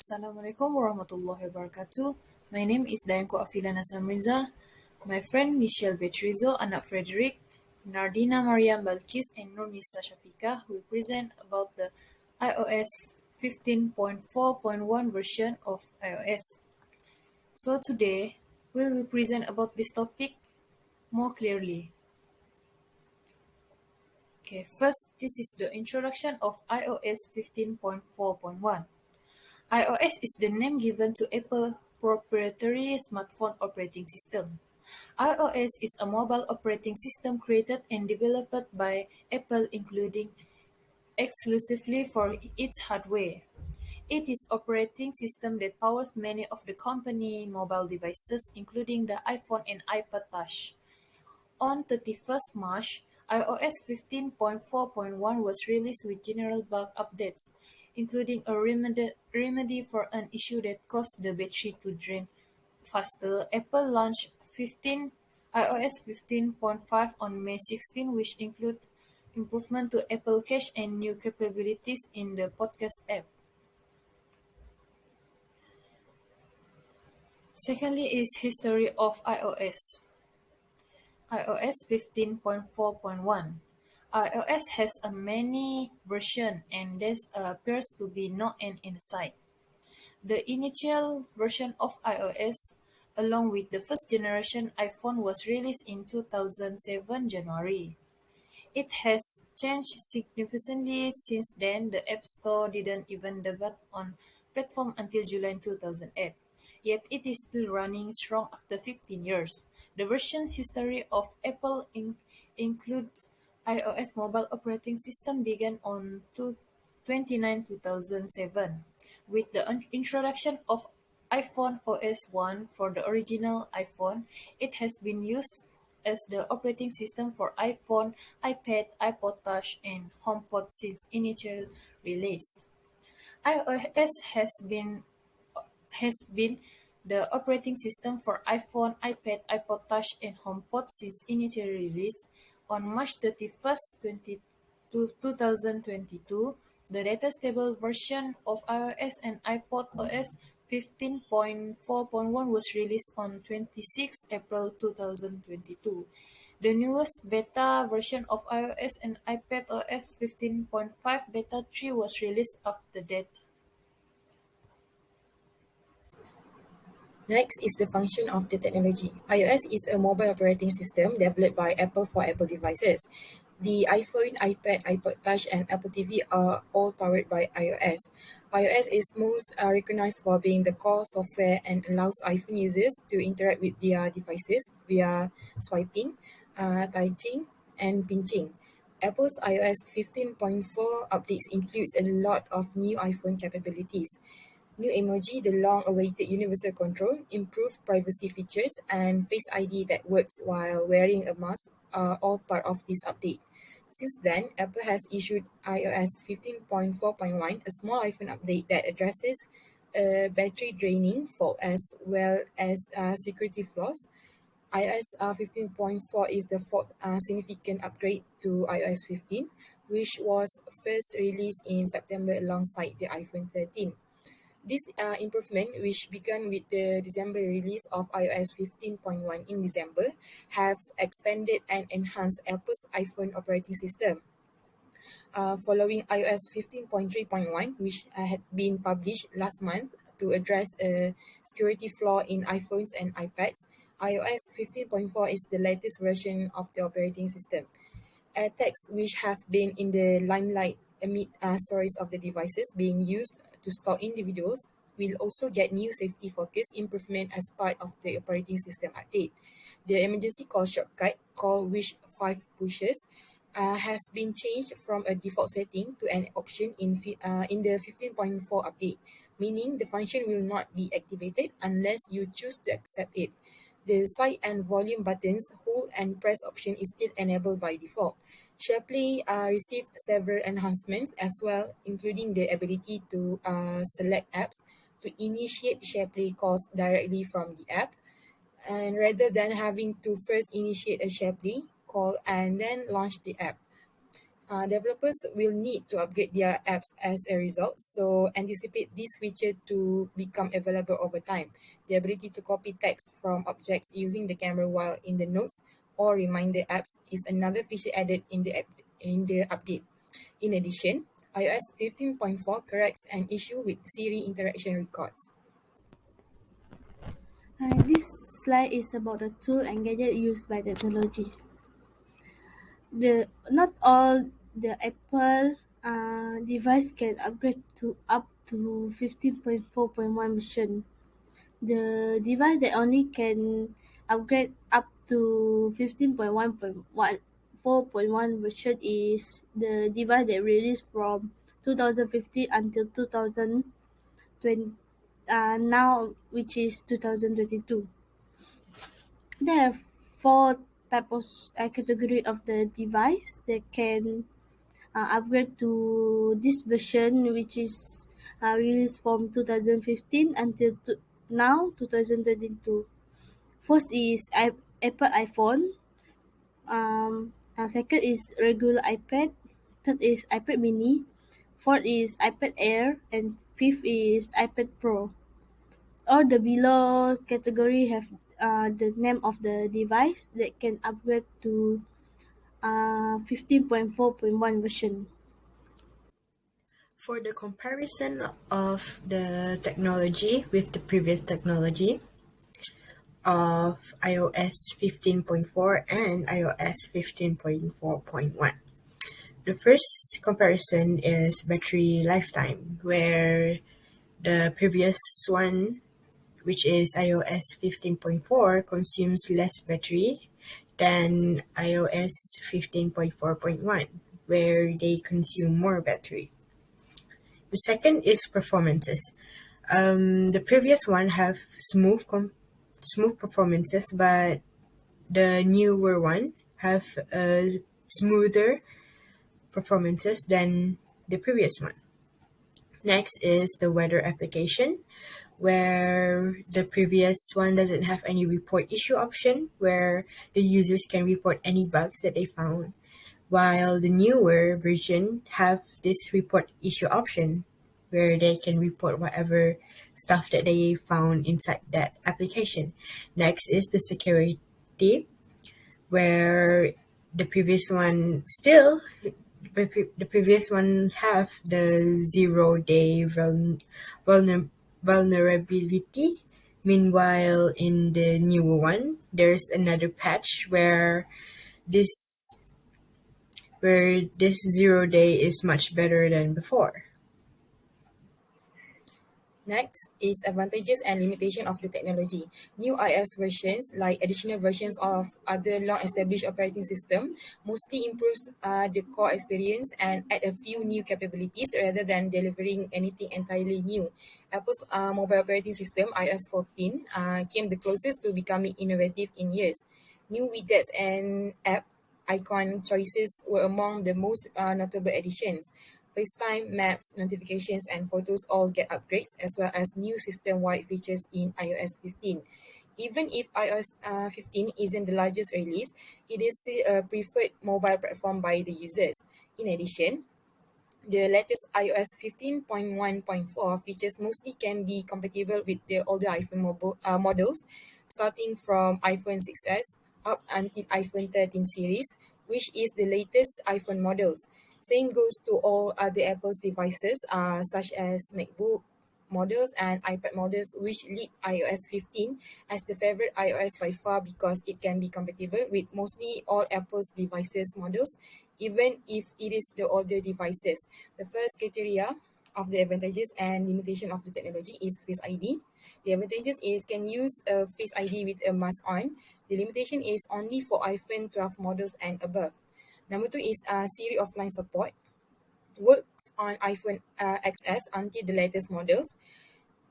Assalamualaikum warahmatullahi wabarakatuh. My name is Dayanko Afilana Samriza. My friend Michelle Betrizo, anak Frederick, Nardina Mariam Balkis, and Nurnisa Shafika will present about the iOS 15.4.1 version of iOS. So today, we will present about this topic more clearly. Okay, first, this is the introduction of iOS 15.4.1. iOS is the name given to Apple proprietary smartphone operating system. iOS is a mobile operating system created and developed by Apple including exclusively for its hardware. It is operating system that powers many of the company mobile devices including the iPhone and iPod Touch. On 31st March, iOS 15.4.1 was released with general bug updates, including a remedy for an issue that caused the battery to drain faster. Apple launched iOS 15.5 on May 16, which includes improvement to Apple Cache and new capabilities in the podcast app. Secondly is history of iOS. iOS 15.4.1. iOS has a many version and there appears to be no end in sight. The initial version of iOS, along with the first generation iPhone, was released in 2007 January. It has changed significantly since then. The App Store didn't even debut on platform until July 2008, yet it is still running strong after 15 years. The version history of Apple includes iOS mobile operating system began on 2007 with the introduction of iPhone OS 1 for the original iPhone. It has been used as the operating system for iPhone, iPad, iPod Touch, and HomePod since initial release. iOS has been the operating system for iPhone, iPad, iPod Touch, and HomePod since initial release. On March 31st, 2022, the data stable version of iOS and iPod OS 15.4.1 was released on 26 April 2022. The newest beta version of iOS and iPad OS 15.5 Beta 3 was released after that. Next is the function of the technology. iOS is a mobile operating system developed by Apple for Apple devices. The iPhone, iPad, iPod Touch, and Apple TV are all powered by iOS. iOS is most recognized for being the core software and allows iPhone users to interact with their devices via swiping, touching, and pinching. Apple's iOS 15.4 updates includes a lot of new iPhone capabilities. New emoji, the long-awaited universal control, improved privacy features, and Face ID that works while wearing a mask are all part of this update. Since then, Apple has issued iOS 15.4.1, a small iPhone update that addresses a battery draining fault as well as security flaws. iOS 15.4 is the fourth significant upgrade to iOS 15, which was first released in September alongside the iPhone 13. This improvement, which began with the December release of iOS 15.1 in December, have expanded and enhanced Apple's iPhone operating system. Following iOS 15.3.1, which had been published last month to address a security flaw in iPhones and iPads, iOS 15.4 is the latest version of the operating system. AirTags, which have been in the limelight amid stories of the devices being used to stalk individuals, will also get new safety-focused improvement as part of the operating system update. The emergency call shortcut, called Wish 5 Pushes, has been changed from a default setting to an option in the 15.4 update, meaning the function will not be activated unless you choose to accept it. The side and volume buttons, hold and press option is still enabled by default. SharePlay received several enhancements as well, including the ability to select apps to initiate SharePlay calls directly from the app, and rather than having to first initiate a SharePlay call and then launch the app. Developers will need to upgrade their apps as a result, so anticipate this feature to become available over time. The ability to copy text from objects using the camera while in the notes or reminder apps is another feature added in the update. In addition, iOS 15.4 corrects an issue with Siri interaction records. This slide is about the tool and gadget used by technology. The not all the Apple device can upgrade to up to 15.4.1 version. The device that only can upgrade up to 15.1.4.1 version is the device that released from 2015 until 2020, now which is 2022. There are four types category of the device that can upgrade to this version, which is released from 2015 until now 2022. First is Apple iPhone. Second is regular iPad. Third is iPad Mini. Fourth is iPad Air, and fifth is iPad Pro. All the below category have the name of the device that can upgrade to 15.4.1 version. For the comparison of the technology with the previous technology of iOS 15.4 and iOS 15.4.1. The first comparison is battery lifetime, where the previous one, which is iOS 15.4, consumes less battery than iOS 15.4.1, where they consume more battery. The second is performances. The previous one have smooth performances, but the newer one have smoother performances than the previous one. Next is the weather application, where the previous one doesn't have any report issue option, where the users can report any bugs that they found, while the newer version have this report issue option, where they can report whatever stuff that they found inside that application. Next is the security, where the previous one still the previous one have the 0 day vulnerability. Meanwhile, in the newer one, there's another patch this where this 0 day is much better than before. Next is advantages and limitation of the technology. New iOS versions, like additional versions of other long-established operating system, mostly improves the core experience and add a few new capabilities rather than delivering anything entirely new. Apple's mobile operating system, iOS 14, came the closest to becoming innovative in years. New widgets and app icon choices were among the most notable additions. FaceTime, Maps, notifications, and photos all get upgrades, as well as new system-wide features in iOS 15. Even if iOS 15 isn't the largest release, it is still a preferred mobile platform by the users. In addition, the latest iOS 15.1.4 features mostly can be compatible with the older iPhone models, starting from iPhone 6s up until iPhone 13 series, which is the latest iPhone models. Same goes to all other Apple's devices, such as MacBook models and iPad models, which lead iOS 15 as the favorite iOS by far because it can be compatible with mostly all Apple's devices models, even if it is the older devices. The first criteria of the advantages and limitation of the technology is Face ID. The advantages is can use a Face ID with a mask on. The limitation is only for iPhone 12 models and above. Number two is Siri offline support. Works on iPhone XS until the latest models.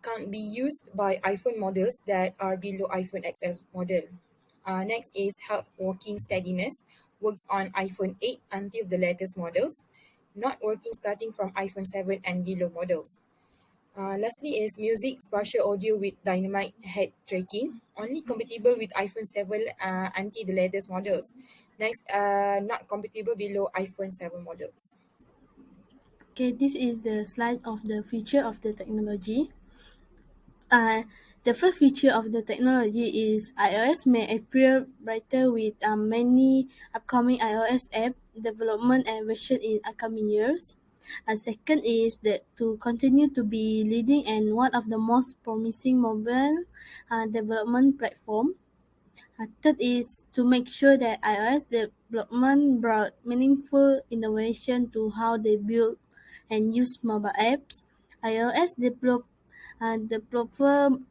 Can't be used by iPhone models that are below iPhone XS model. Next is health walking steadiness. Works on iPhone 8 until the latest models. Not working starting from iPhone 7 and below models. Lastly is music spatial audio with dynamic head tracking, only compatible with iPhone 7 until the latest models. Next, not compatible below iPhone 7 models. Okay, this is the slide of the future of the technology. Uh, the first feature of the technology is iOS may appear brighter with many upcoming iOS app development and version in upcoming years. And second is that to continue to be leading and one of the most promising mobile development platform. Third is to make sure that iOS development brought meaningful innovation to how they build and use mobile apps. iOS developer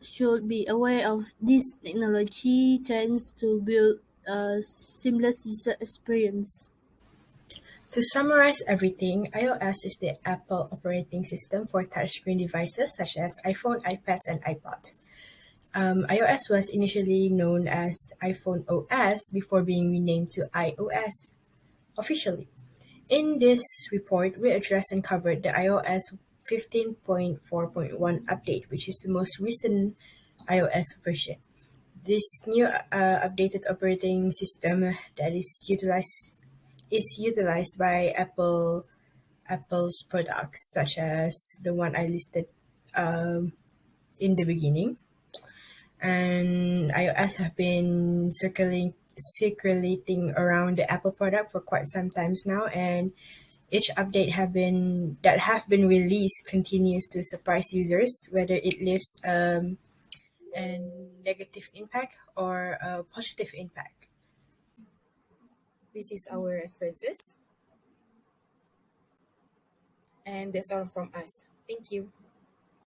should be aware of these technology trends to build a seamless user experience. To summarize everything, iOS is the Apple operating system for touchscreen devices such as iPhone, iPads, and iPods. iOS was initially known as iPhone OS before being renamed to iOS officially. In this report, we addressed and covered the iOS 15.4.1 update, which is the most recent iOS version. This new updated operating system that is utilized by Apple's products, such as the one I listed in the beginning. And iOS have been circulating around the Apple product for quite some times now, and each update have been released continues to surprise users, whether it leaves a negative impact or a positive impact. This is our references, and that's all from us. Thank you.